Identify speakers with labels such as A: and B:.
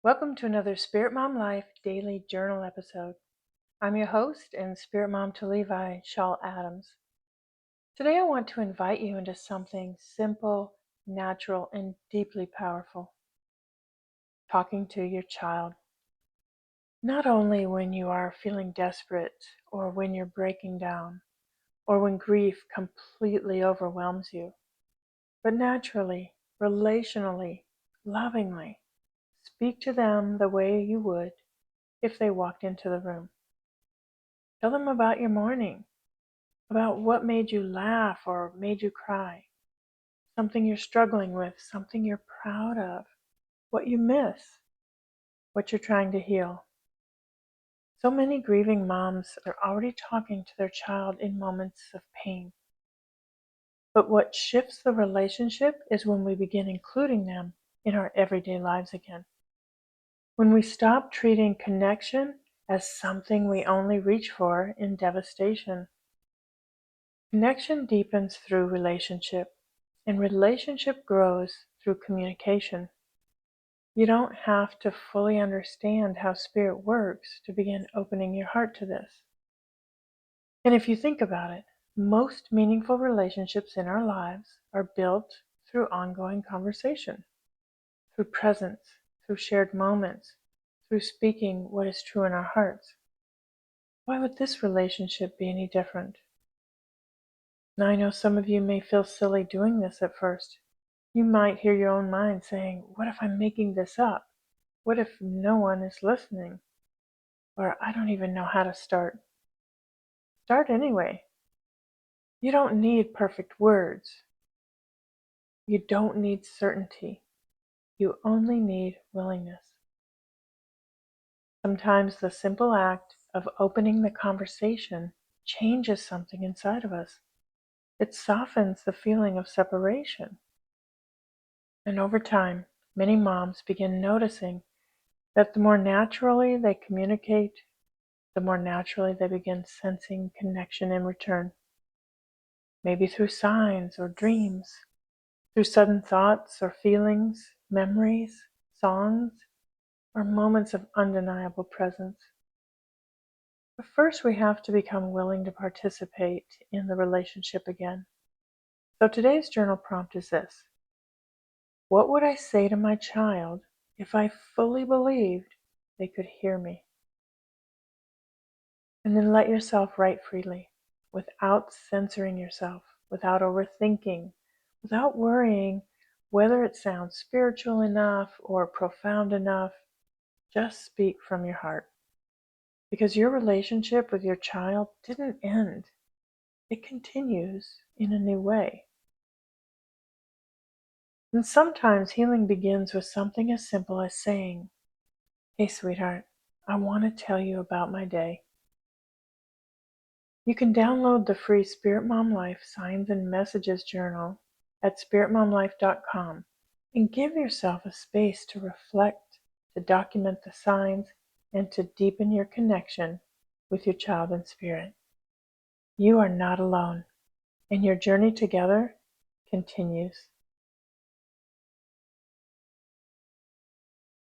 A: Welcome to another Spirit Mom Life Daily Journal episode. I'm your host and Spirit Mom to Levi, Schall Adams. Today I want to invite you into something simple, natural, and deeply powerful. Talking to your child. Not only when you are feeling desperate or when you're breaking down or when grief completely overwhelms you, but naturally, relationally, lovingly. Speak to them the way you would if they walked into the room. Tell them about your morning, about what made you laugh or made you cry, something you're struggling with, something you're proud of, what you miss, what you're trying to heal. So many grieving moms are already talking to their child in moments of pain. But what shifts the relationship is when we begin including them in our everyday lives again. When we stop treating connection as something we only reach for in devastation. Connection deepens through relationship, and relationship grows through communication. You don't have to fully understand how spirit works to begin opening your heart to this. And if you think about it, most meaningful relationships in our lives are built through ongoing conversation, through presence, through shared moments, through speaking what is true in our hearts. Why would this relationship be any different? Now I know some of you may feel silly doing this at first. You might hear your own mind saying, what if I'm making this up? What if no one is listening? Or I don't even know how to start. Start anyway. You don't need perfect words. You don't need certainty. You only need willingness. Sometimes the simple act of opening the conversation changes something inside of us. It softens the feeling of separation. And over time, many moms begin noticing that the more naturally they communicate, the more naturally they begin sensing connection in return. Maybe through signs or dreams, through sudden thoughts or feelings, memories, songs, or moments of undeniable presence. But first we have to become willing to participate in the relationship again. So today's journal prompt is this. What would I say to my child if I fully believed they could hear me? And then let yourself write freely, without censoring yourself, without overthinking, without worrying whether it sounds spiritual enough or profound enough. Just speak from your heart. Because your relationship with your child didn't end. It continues in a new way. And sometimes healing begins with something as simple as saying, hey sweetheart, I want to tell you about my day. You can download the free Spirit Mom Life Signs and Messages Journal at spiritmomlife.com and give yourself a space to reflect, to document the signs, and to deepen your connection with your child in spirit. You are not alone, and your journey together continues.